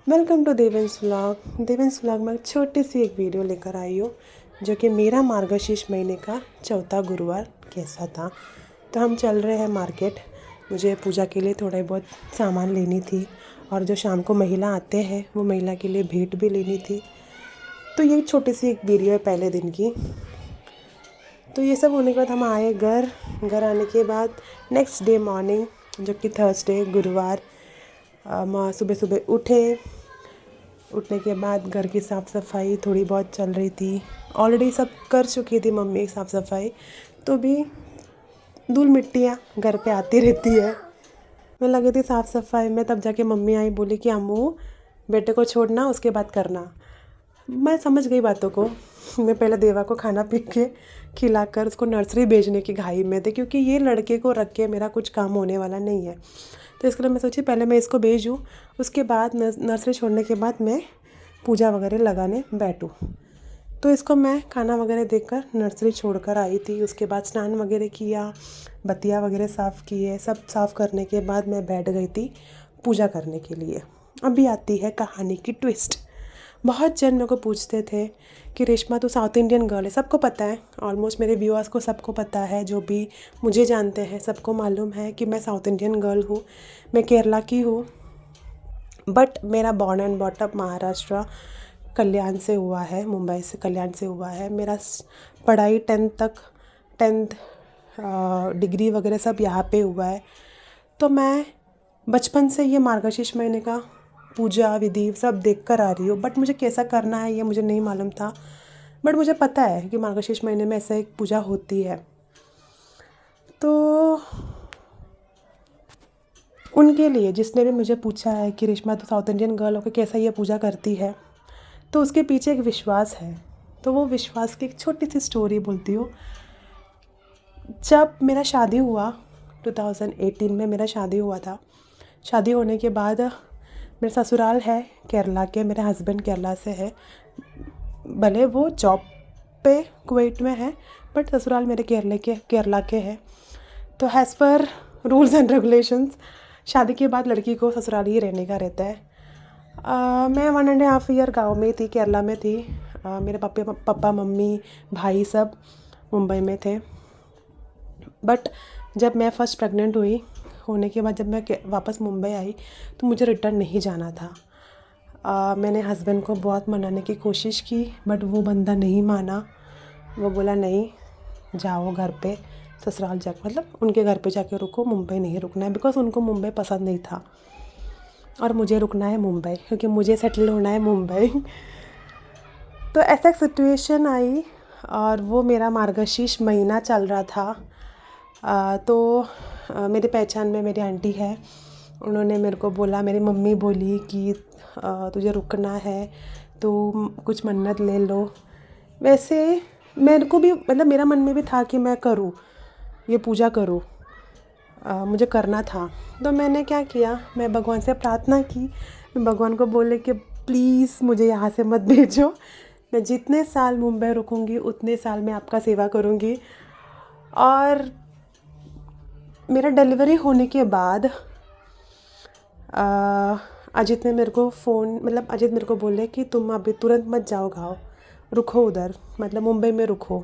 Welcome to Devens vlog. Devens vlog में छोटी सी एक वीडियो लेकर आई हूँ जो कि मेरा मार्गशीर्ष महीने का चौथा गुरुवार कैसा था। तो हम चल रहे हैं मार्केट। मुझे पूजा के लिए थोड़ा बहुत सामान लेनी थी और जो शाम को महिला आते हैं वो महिला के लिए भेंट भी लेनी थी। तो ये छोटी सी एक वीडियो है पहले दिन की। तो ये सब होने के बाद हम आए घर आने के बाद नेक्स्ट डे मॉर्निंग जो कि थर्सडे गुरुवार सुबह सुबह उठने के बाद घर की साफ़ सफाई थोड़ी बहुत चल रही थी। ऑलरेडी सब कर चुकी थी मम्मी साफ़ सफाई, तो भी धूल मिट्टियाँ घर पे आती रहती है। मैं लगी थी साफ़ सफाई में, तब जाके मम्मी आई, बोली कि अम्मू बेटे को छोड़ना उसके बाद करना। मैं समझ गई बातों को। मैं पहले देवा को खाना पी के खिलाकर उसको नर्सरी भेजने की घाई में थी, क्योंकि ये लड़के को रख के मेरा कुछ काम होने वाला नहीं है। तो इसके लिए मैं सोची पहले मैं इसको भेजूँ, उसके बाद नर्सरी छोड़ने के बाद मैं पूजा वगैरह लगाने बैठूँ। तो इसको मैं खाना वगैरह देकर नर्सरी छोड़कर आई थी। उसके बाद स्नान वगैरह किया, बत्तियाँ वगैरह साफ़ किए। सब साफ़ करने के बाद मैं बैठ गई थी पूजा करने के लिए। अभी आती है कहानी की ट्विस्ट। बहुत जन मेरे को पूछते थे कि रेशमा तो साउथ इंडियन गर्ल है। सबको पता है, ऑलमोस्ट मेरे व्यूअर्स को सबको पता है, जो भी मुझे जानते हैं सबको मालूम है कि मैं साउथ इंडियन गर्ल हूँ। मैं केरला की हूँ, बट मेरा बॉर्न एंड बॉटअप महाराष्ट्र कल्याण से हुआ है, मुंबई से कल्याण से हुआ है। मेरा पढ़ाई 10th डिग्री वगैरह सब यहाँ पे हुआ है। तो मैं बचपन से ये मार्गशीर्ष महीने का पूजा विधि सब देख कर आ रही हूँ, बट मुझे कैसा करना है ये मुझे नहीं मालूम था। बट मुझे पता है कि मार्गशीर्ष महीने में ऐसा एक पूजा होती है। तो उनके लिए जिसने भी मुझे पूछा है कि रेशमा तो साउथ इंडियन गर्ल होकर कैसा ये पूजा करती है, तो उसके पीछे एक विश्वास है। तो वो विश्वास की एक छोटी सी स्टोरी बोलती हूँ। जब मेरा शादी हुआ 2018 में मेरा शादी हुआ था। शादी होने के बाद मेरा ससुराल है केरला के, मेरे हस्बैंड केरला से है। भले वो जॉब पे कुवैत में है, बट ससुराल मेरे केरला के है। तो as per rules and regulations शादी के बाद लड़की को ससुराल ही रहने का रहता है। मैं 1.5 ईयर गाँव में थी, केरला में थी। मेरे पापा मम्मी भाई सब मुंबई में थे। बट जब मैं फर्स्ट प्रेग्नेंट होने के बाद जब मैं वापस मुंबई आई तो मुझे रिटर्न नहीं जाना था। मैंने हस्बैंड को बहुत मनाने की कोशिश की, बट वो बंदा नहीं माना। वो बोला नहीं, जाओ घर पे ससुराल जा, मतलब उनके घर पे जाके रुको, मुंबई नहीं रुकना है। बिकॉज़ उनको मुंबई पसंद नहीं था और मुझे रुकना है मुंबई, क्योंकि मुझे सेटल होना है मुंबई। तो ऐसा एक सिचुएशन आई और वो मेरा मार्गशीर्ष महीना चल रहा था। तो मेरी पहचान में मेरी आंटी है, उन्होंने मेरे को बोला, मेरी मम्मी बोली कि तुझे रुकना है तो कुछ मन्नत ले लो। वैसे मेरे को भी, मतलब मेरा मन में भी था कि मैं करूँ, ये पूजा करूँ, मुझे करना था। तो मैंने क्या किया, मैं भगवान से प्रार्थना की। मैं भगवान को बोले कि प्लीज़ मुझे यहाँ से मत भेजो, मैं जितने साल मुंबई रुकूँगी उतने साल मैं आपका सेवा करूँगी। और मेरा डिलीवरी होने के बाद अजित ने मेरे को अजित मेरे को बोले कि तुम अभी तुरंत मत जाओ गाँव, रुको उधर, मतलब मुंबई में रुको।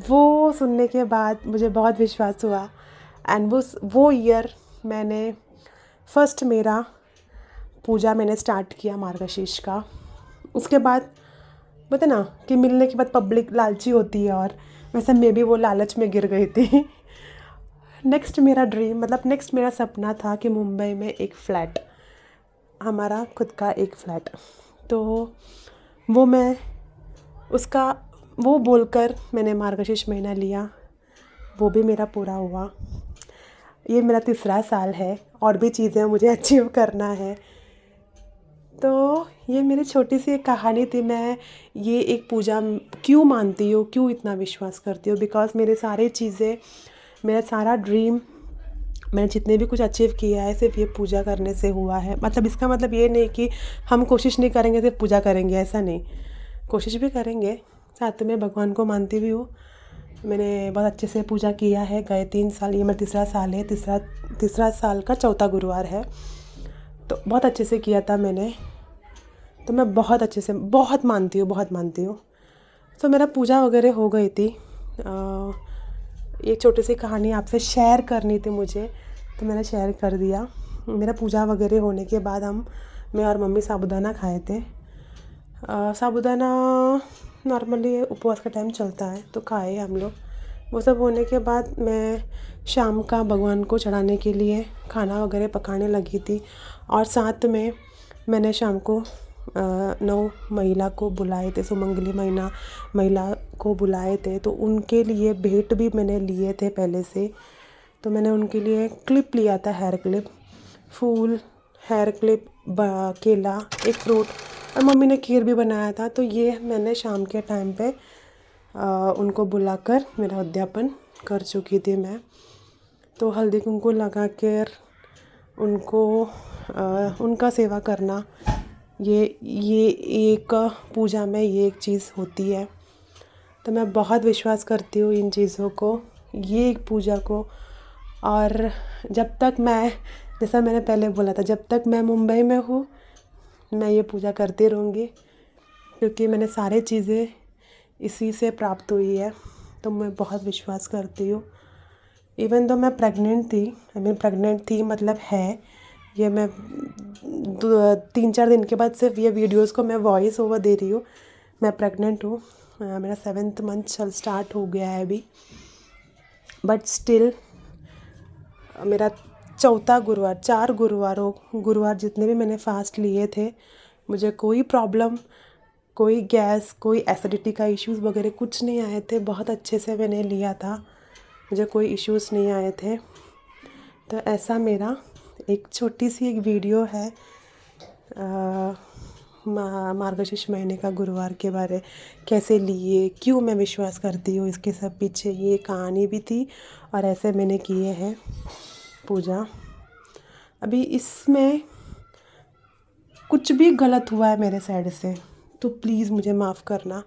वो सुनने के बाद मुझे बहुत विश्वास हुआ। एंड वो ईयर मैंने फर्स्ट मेरा पूजा मैंने स्टार्ट किया मार्गशीर्ष का। उसके बाद पता ना कि मिलने के बाद पब्लिक लालची होती है, और वैसे मैं भी वो लालच में गिर गई थी। नेक्स्ट मेरा सपना था कि मुंबई में एक फ़्लैट, हमारा खुद का एक फ़्लैट। तो वो बोलकर मैंने मार्गशीर्ष महीना लिया, वो भी मेरा पूरा हुआ। ये मेरा तीसरा साल है, और भी चीज़ें मुझे अचीव करना है। तो ये मेरी छोटी सी एक कहानी थी। मैं ये एक पूजा क्यों मानती हूँ, क्यों इतना विश्वास करती हूँ, बिकॉज़ मेरा सारा ड्रीम, मैंने जितने भी कुछ अचीव किया है सिर्फ ये पूजा करने से हुआ है। मतलब इसका मतलब ये नहीं कि हम कोशिश नहीं करेंगे सिर्फ पूजा करेंगे, ऐसा नहीं, कोशिश भी करेंगे, साथ में भगवान को मानती भी हूँ। मैंने बहुत अच्छे से पूजा किया है गए 3 साल। ये मेरा तीसरा साल है, तीसरा साल का चौथा गुरुवार है। तो बहुत अच्छे से किया था मैंने। तो मैं बहुत अच्छे से बहुत मानती हूँ। तो मेरा पूजा वगैरह हो गई थी। एक छोटी सी कहानी आपसे शेयर करनी थी मुझे, तो मैंने शेयर कर दिया। मेरा पूजा वगैरह होने के बाद मैं और मम्मी साबूदाना खाए थे। साबूदाना नॉर्मली उपवास का टाइम चलता है तो खाए हम लोग। वो सब होने के बाद मैं शाम का भगवान को चढ़ाने के लिए खाना वगैरह पकाने लगी थी। और साथ में मैंने शाम को 9 महिला को बुलाए थे, सुमंगली महिला को बुलाए थे, तो उनके लिए भेंट भी मैंने लिए थे पहले से। तो मैंने उनके लिए क्लिप लिया था, हेयर क्लिप, फूल, हेयर क्लिप, केला, एक फ्रूट, और मम्मी ने खीर भी बनाया था। तो ये मैंने शाम के टाइम पे उनको बुलाकर मेरा उद्यापन कर चुकी थी मैं। तो हल्दी कुमकुम लगा कर उनको उनका सेवा करना, ये एक पूजा में ये एक चीज़ होती है। तो मैं बहुत विश्वास करती हूँ इन चीज़ों को, ये एक पूजा को। और जब तक मैं, जैसा मैंने पहले बोला था, जब तक मैं मुंबई में हूँ मैं ये पूजा करती रहूँगी, क्योंकि मैंने सारे चीज़ें इसी से प्राप्त हुई है। तो मैं बहुत विश्वास करती हूँ। इवन तो मैं प्रेग्नेंट थी मतलब है ये, मैं 3-4 दिन के बाद सिर्फ ये वीडियोस को मैं वॉइस ओवर दे रही हूँ। मैं प्रेग्नेंट हूँ, मेरा 7th मंथ स्टार्ट हो गया है अभी, बट स्टिल मेरा 4था गुरुवार, 4 गुरुवार जितने भी मैंने फास्ट लिए थे, मुझे कोई प्रॉब्लम, कोई गैस, कोई एसिडिटी का इश्यूज़ वगैरह कुछ नहीं आए थे। बहुत अच्छे से मैंने लिया था, मुझे कोई इश्यूज़ नहीं आए थे। तो ऐसा मेरा एक छोटी सी एक वीडियो है मार्गशीर्ष महीने का गुरुवार के बारे, कैसे लिए, क्यों मैं विश्वास करती हूँ, इसके सब पीछे ये कहानी भी थी और ऐसे मैंने किए हैं पूजा। अभी इसमें कुछ भी गलत हुआ है मेरे साइड से तो प्लीज़ मुझे माफ़ करना,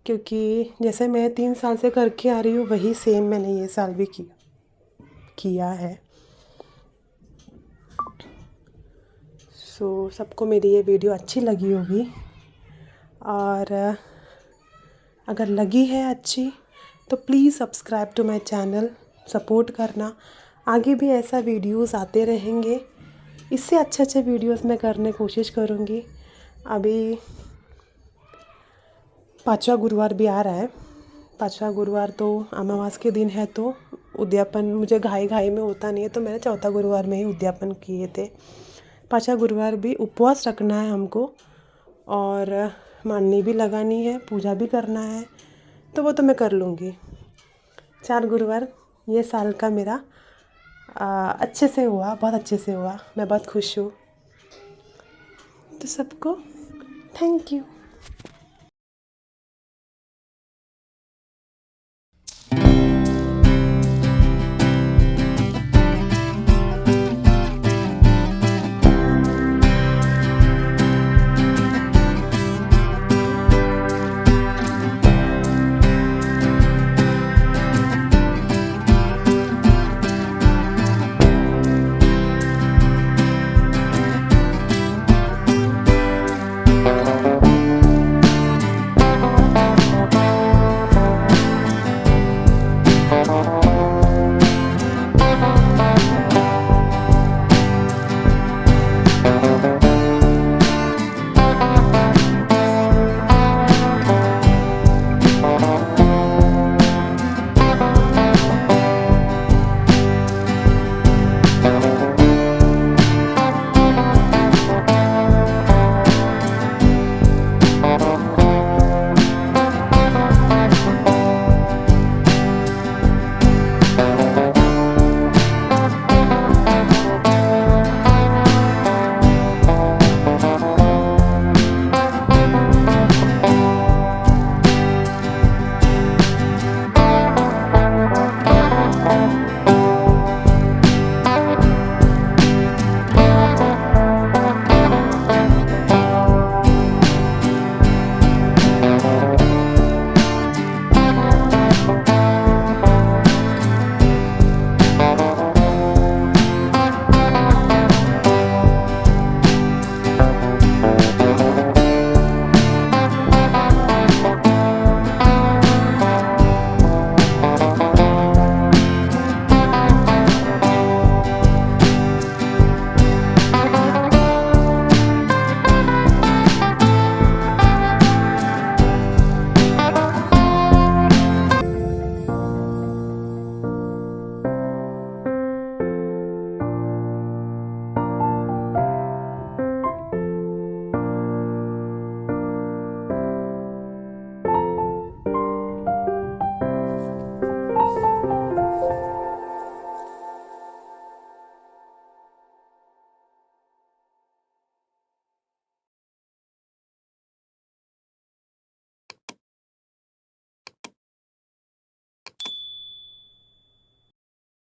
क्योंकि जैसे मैं 3 साल से करके आ रही हूँ वही सेम मैंने ये साल भी किया है। सो सबको मेरी ये वीडियो अच्छी लगी होगी, और अगर लगी है अच्छी तो please subscribe to my channel, support करना। आगे भी ऐसा वीडियोस आते रहेंगे, इससे अच्छे वीडियोस मैं करने की कोशिश करूँगी। अभी 5वां गुरुवार भी आ रहा है। 5वां गुरुवार तो अमावस के दिन है, तो उद्यापन मुझे घाई में होता नहीं है, तो मैंने 4था गुरुवार में ही उद्यापन किए थे। 5वां गुरुवार भी उपवास रखना है हमको, और माननी भी लगानी है, पूजा भी करना है, तो वो तो मैं कर लूँगी। 4 गुरुवार ये साल का मेरा अच्छे से हुआ, बहुत अच्छे से हुआ, मैं बहुत खुश हूँ। तो सबको थैंक यू।